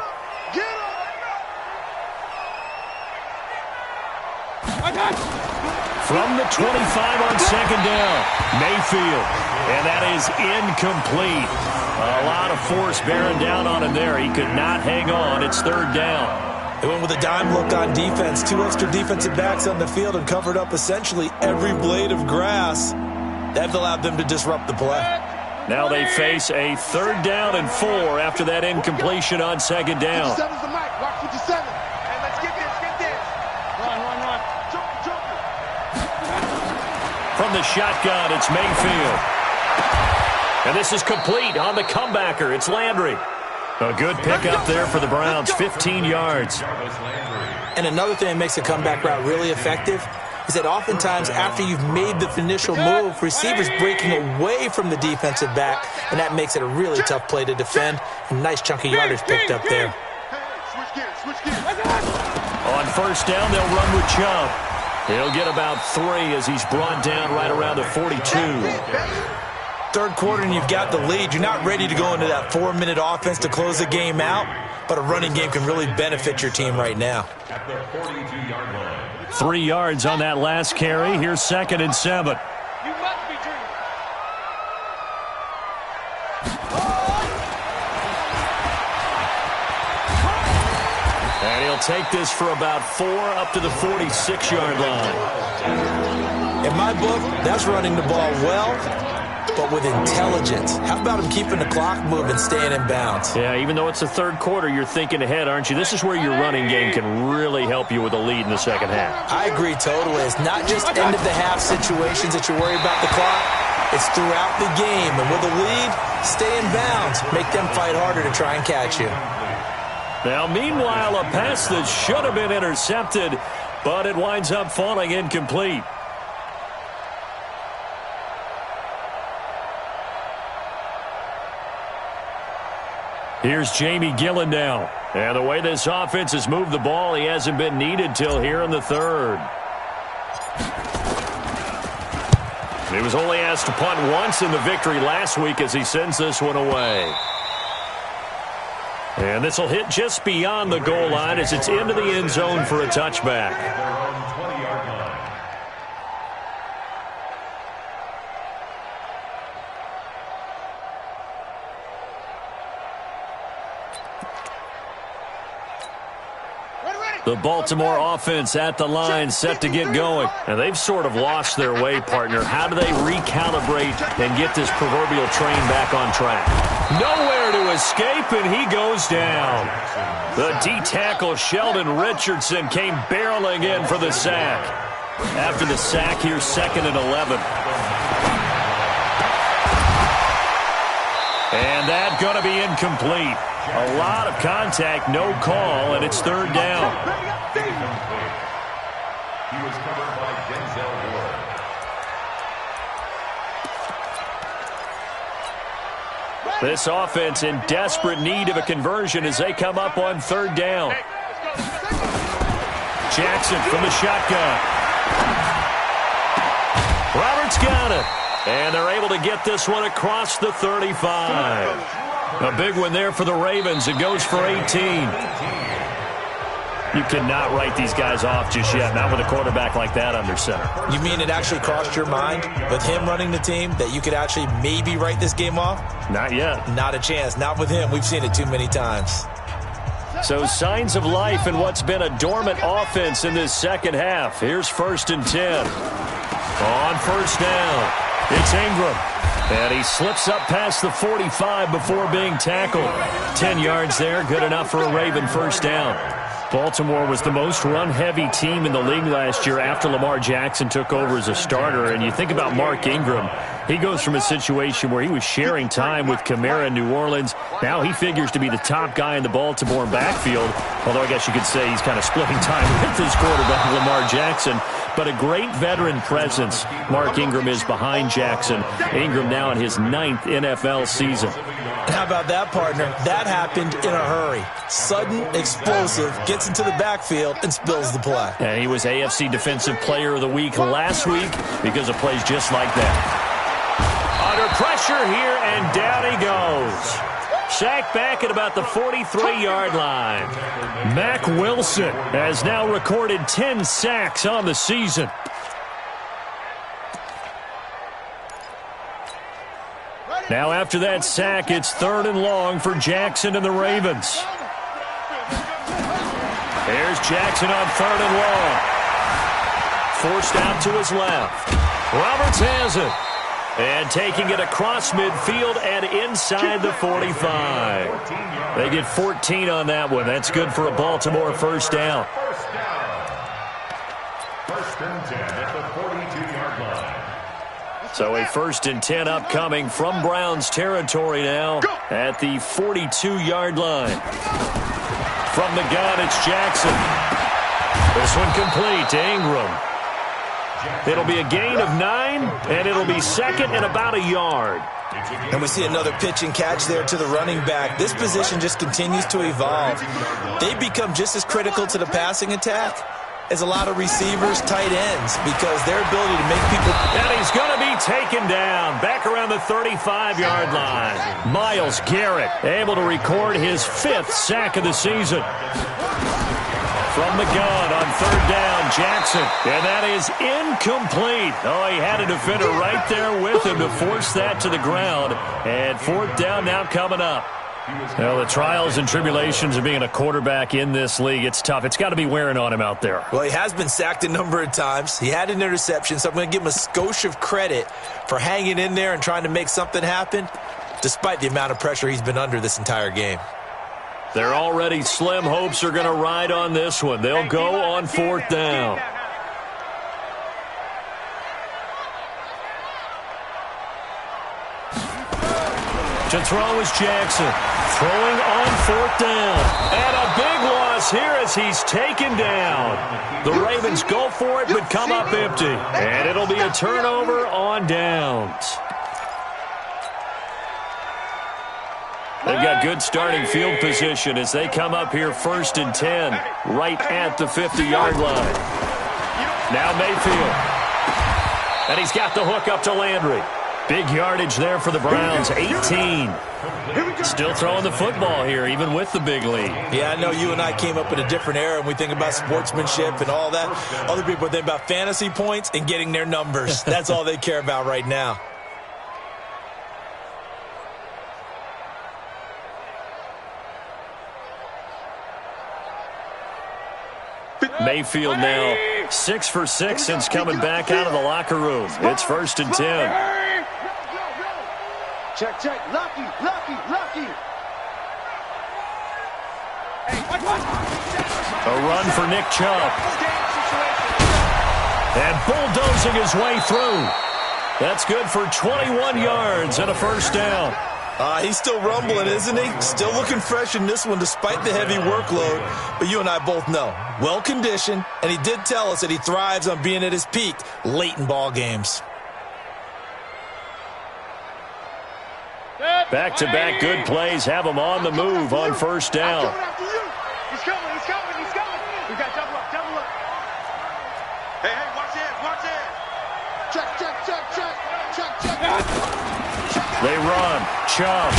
From the 25 on 2nd down, Mayfield, and that is incomplete. A lot of force bearing down on him there. He could not hang on. It's 3rd down. They went with a dime look on defense. 2 extra defensive backs on the field and covered up essentially every blade of grass. That allowed them to disrupt the play. Now they face a 3rd down and 4 after that incompletion on 2nd down. 57's the mic. Watch 57. Hey, let's get this. Run. Jump. From the shotgun, it's Mayfield. And this is complete on the comebacker. It's Landry. A good pickup there for the Browns, 15 yards. And another thing that makes a comeback route really effective is that oftentimes after you've made the initial move, receivers breaking away from the defensive back, and that makes it a really tough play to defend. A nice chunk of yardage picked up there. On 1st down, they'll run with Chubb. He'll get about 3 as he's brought down right around the 42. 3rd quarter and you've got the lead. You're not ready to go into that 4-minute offense to close the game out, but a running game can really benefit your team right now. At the 42-yard line. 3 yards on that last carry. Here's 2nd and 7. You must be dreaming. And he'll take this for about 4 up to the 46-yard line. In my book, that's running the ball well, but with intelligence. How about him keeping the clock moving, staying in bounds? Yeah, even though it's the 3rd quarter, you're thinking ahead, aren't you? This is where your running game can really help you with a lead in the 2nd half. I agree totally. It's not just end-of-the-half situations that you worry about the clock. It's throughout the game. And with a lead, stay in bounds. Make them fight harder to try and catch you. Now, meanwhile, a pass that should have been intercepted, but it winds up falling incomplete. Here's Jamie Gillen now. And the way this offense has moved the ball, he hasn't been needed till here in the 3rd. He was only asked to punt once in the victory last week as he sends this one away. And this will hit just beyond the goal line as it's into the end zone for a touchback. Ready. The Baltimore offense at the line, set to get going. And they've sort of lost their way, partner. How do they recalibrate and get this proverbial train back on track? Nowhere to escape, and he goes down. The D-tackle Sheldon Richardson came barreling in for the sack. After the sack, here's 2nd and 11. And that's going to be incomplete. A lot of contact, no call, and it's 3rd down. He was covered by Denzel Ward. This offense in desperate need of a conversion as they come up on 3rd down. Jackson from the shotgun. Roberts got it. And they're able to get this one across the 35. A big one there for the Ravens. It goes for 18. You cannot write these guys off just yet, not with a quarterback like that under center. You mean it actually crossed your mind with him running the team that you could actually maybe write this game off? Not yet. Not a chance. Not with him. We've seen it too many times. So signs of life in what's been a dormant offense in this second half. Here's 1st and 10. On 1st down, it's Ingram. And he slips up past the 45 before being tackled. 10 yards there, good enough for a Raven 1st down. Baltimore was the most run-heavy team in the league last year after Lamar Jackson took over as a starter. And you think about Mark Ingram, he goes from a situation where he was sharing time with Kamara in New Orleans. Now he figures to be the top guy in the Baltimore backfield, although I guess you could say he's kind of splitting time with his quarterback, Lamar Jackson. But a great veteran presence Mark Ingram is behind Jackson. Ingram now in his 9th NFL season. How about that, partner? That happened in a hurry. Sudden, explosive, gets into the backfield and spills the play. And he was AFC Defensive Player of the Week last week because of plays just like that. Under pressure here, and down he goes. Sacked back at about the 43-yard line. Mack Wilson has now recorded 10 sacks on the season. Now after that sack, it's 3rd and long for Jackson and the Ravens. There's Jackson on 3rd and long. Forced out to his left. Roberts has it. And taking it across midfield and inside the 45. They get 14 on that one. That's good for a Baltimore 1st down. 1st and 10 at the 42-yard line. So a 1st and 10 upcoming from Browns territory now at the 42-yard line. From the gun, it's Jackson. This one complete to Ingram. It'll be a gain of 9, and it'll be 2nd and about a yard. And we see another pitch and catch there to the running back. This position just continues to evolve. They become just as critical to the passing attack as a lot of receivers, tight ends, because their ability to make people... And he's going to be taken down back around the 35-yard line. Myles Garrett able to record his 5th sack of the season. From the gun on 3rd down, Jackson. And that is incomplete. Oh, he had a defender right there with him to force that to the ground. And 4th down now coming up. Well, the trials and tribulations of being a quarterback in this league, it's tough. It's got to be wearing on him out there. Well, he has been sacked a number of times. He had an interception, so I'm going to give him a skosh of credit for hanging in there and trying to make something happen, despite the amount of pressure he's been under this entire game. Their already slim hopes are going to ride on this one. They'll go on 4th down. To throw is Jackson. Throwing on 4th down. And a big loss here as he's taken down. The Ravens go for it but come up empty. And it'll be a turnover on downs. They've got good starting field position as they come up here 1st and 10, right at the 50-yard line. Now Mayfield. And he's got the hook up to Landry. Big yardage there for the Browns, 18. Still throwing the football here, even with the big lead. Yeah, I know you and I came up in a different era and we think about sportsmanship and all that. Other people think about fantasy points and getting their numbers. That's all they care about right now. Mayfield now 6 for 6 since coming back out of the locker room. It's 1st and 10. Check, check. Lucky. A run for Nick Chubb. And bulldozing his way through. That's good for 21 yards and a 1st down. He's still rumbling, isn't he? Still looking fresh in this one despite the heavy workload. But you and I both know, well-conditioned, and he did tell us that he thrives on being at his peak late in ball games. Back-to-back good plays have him on the move on 1st down. He's coming. We got double up. Hey, watch it. Check. They run. Chubb.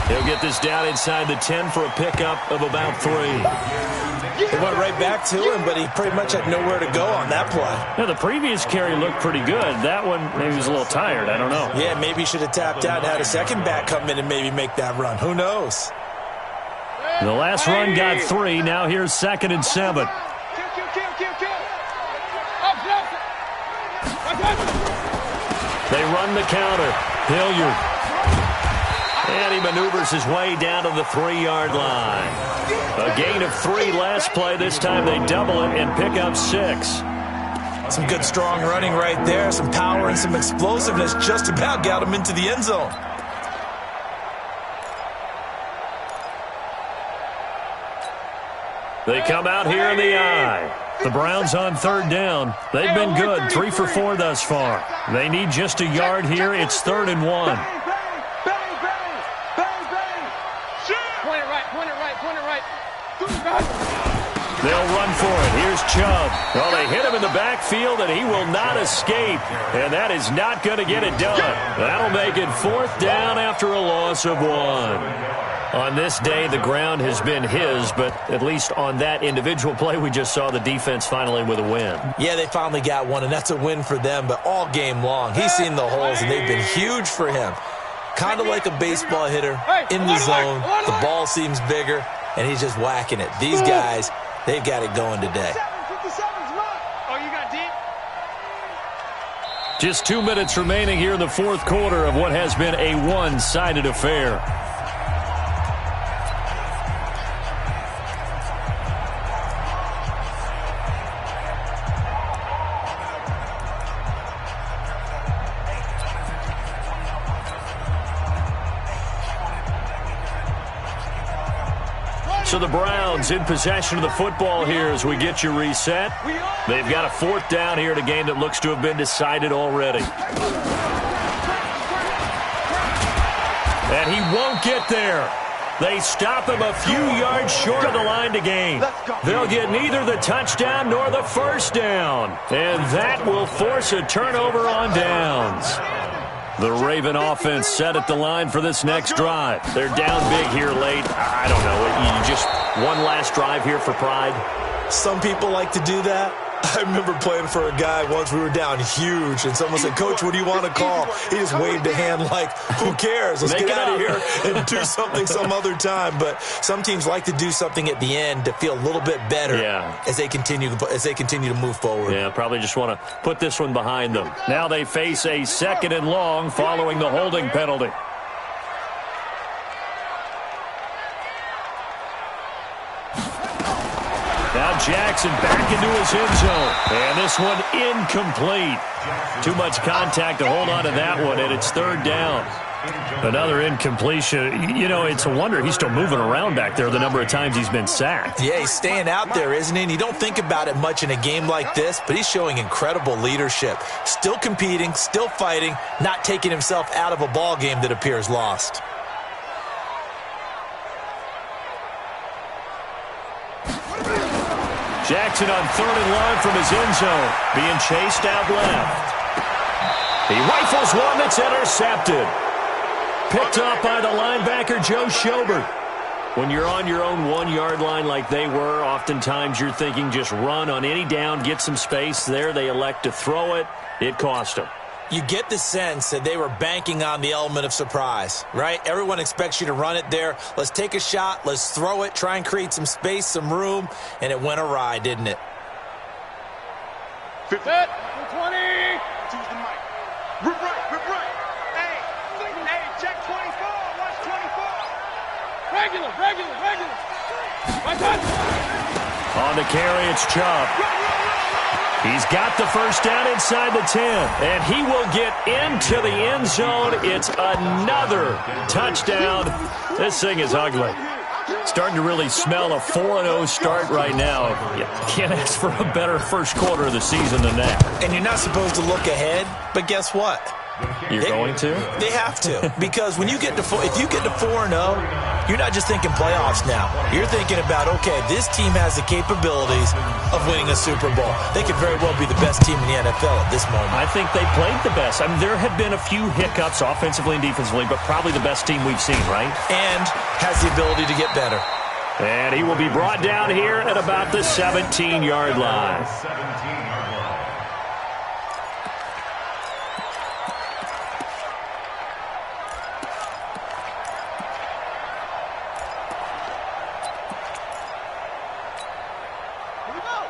He'll get this down inside the 10 for a pickup of about 3. They went right back to him, but he pretty much had nowhere to go on that play. Yeah, the previous carry looked pretty good. That one, maybe he was a little tired. I don't know. Yeah, maybe he should have tapped out and had a second back come in and maybe make that run. Who knows? The last run got 3. Now here's 2nd and 7. They run the counter. Hilliard. And he maneuvers his way down to the 3-yard line. A gain of 3 last play. This time they double it and pick up 6. Some good strong running right there. Some power and some explosiveness just about got him into the end zone. They come out here in the eye. The Browns on 3rd down. They've been good, 3 for 4 thus far. They need just a yard here. It's 3rd and 1. Point it right. They'll run for it. Here's Chubb. Well, they hit him in the backfield, and he will not escape. And that is not going to get it done. That'll make it 4th down after a loss of 1. On this day, the ground has been his, but at least on that individual play, we just saw the defense finally with a win. Yeah, they finally got one, and that's a win for them, but all game long, he's seen the holes, and they've been huge for him. Kind of like a baseball hitter in the zone. The ball seems bigger, and he's just whacking it. These guys, they've got it going today. Just 2 minutes remaining here in the 4th quarter of what has been a one-sided affair. So the Browns in possession of the football here as we get you reset. They've got a 4th down here in a game that looks to have been decided already. And he won't get there. They stop him a few yards short of the line to gain. They'll get neither the touchdown nor the 1st down. And that will force a turnover on downs. The Raven offense set at the line for this next drive. They're down big here late. I don't know. You just one last drive here for pride? Some people like to do that. I remember playing for a guy once. We were down huge, and someone said, "Coach, what do you want to call?" He just waved a hand like, "Who cares? Let's get out of here and do something some other time." But some teams like to do something at the end to feel a little bit better as they continue to move forward. Yeah, probably just want to put this one behind them. Now they face a 2nd and long following the holding penalty. Now Jackson back into his end zone. And this one incomplete. Too much contact to hold on to that one, and it's 3rd down. Another incompletion. You know, it's a wonder he's still moving around back there the number of times he's been sacked. Yeah, he's staying out there, isn't he? And you don't think about it much in a game like this, but he's showing incredible leadership. Still competing, still fighting, not taking himself out of a ball game that appears lost. Jackson on 3rd and long from his end zone, being chased out left. He rifles one that's intercepted. Picked up by the linebacker, Joe Schobert. When you're on your own 1-yard line like they were, oftentimes you're thinking just run on any down, get some space. There they elect to throw it. It cost them. You get the sense that they were banking on the element of surprise, right? Everyone expects you to run it there. Let's take a shot. Let's throw it. Try and create some space, some room. And it went awry, didn't it? 20. Choose the mic. Rip right. Hey, check 24. Watch 24. Regular. My touch. On the carry, it's Chubb. He's got the first down inside the 10, and he will get into the end zone. It's another touchdown. This thing is ugly. Starting to really smell a 4-0 start right now. You can't ask for a better first quarter of the season than that. And you're not supposed to look ahead, but guess what? You're going to? They have to. Because when you get to if you get to 4-0, you're not just thinking playoffs now. You're thinking about, okay, this team has the capabilities of winning a Super Bowl. They could very well be the best team in the NFL at this moment. I think they played the best. I mean, there have been a few hiccups offensively and defensively, but probably the best team we've seen, right? And has the ability to get better. And he will be brought down here at about the 17-yard line.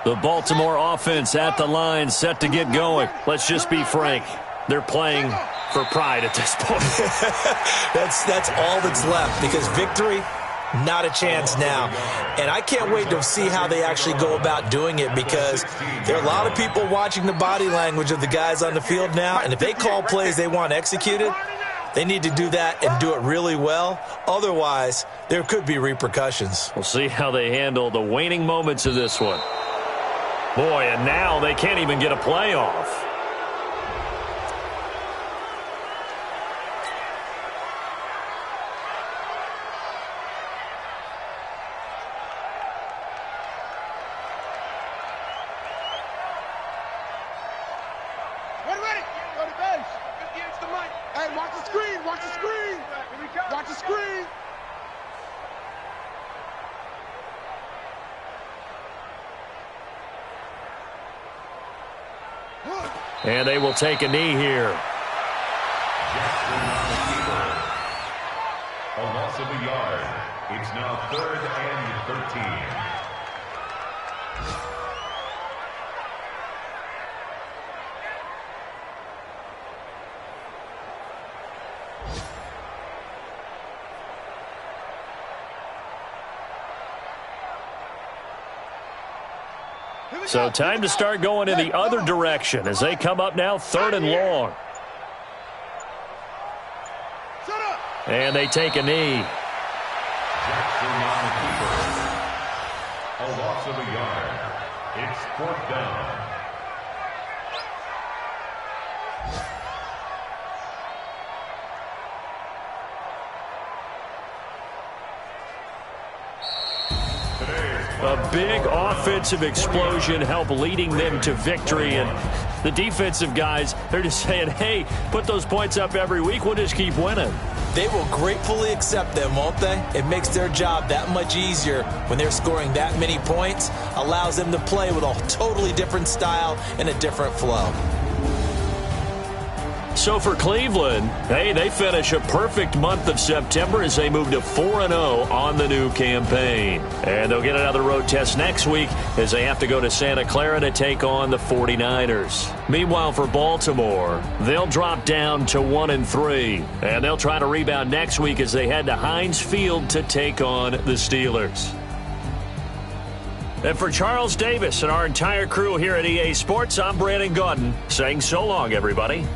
The Baltimore offense at the line, set to get going. Let's just be frank. They're playing for pride at this point. That's all that's left, because victory, not a chance now. And I can't wait to see how they actually go about doing it, because there are a lot of people watching the body language of the guys on the field now, and if they call plays they want executed, they need to do that and do it really well. Otherwise, there could be repercussions. We'll see how they handle the waning moments of this one. Boy, and now they can't even get a playoff. Ready. Go to base. Against the mic. Hey, watch the screen. Watch the screen. Here we go. Watch the screen. And they will take a knee here. A loss of a yard. It's now 3rd and 13. So time to start going in the other direction as they come up now 3rd and long. And they take a knee. A loss of a yard. It's 4th down. A big offensive explosion helped leading them to victory. And the defensive guys, they're just saying, hey, put those points up every week. We'll just keep winning. They will gratefully accept them, won't they? It makes their job that much easier when they're scoring that many points. Allows them to play with a totally different style and a different flow. So for Cleveland, hey, they finish a perfect month of September as they move to 4-0 on the new campaign. And they'll get another road test next week as they have to go to Santa Clara to take on the 49ers. Meanwhile, for Baltimore, they'll drop down to 1-3. And they'll try to rebound next week as they head to Heinz Field to take on the Steelers. And for Charles Davis and our entire crew here at EA Sports, I'm Brandon Gaudin saying so long, everybody.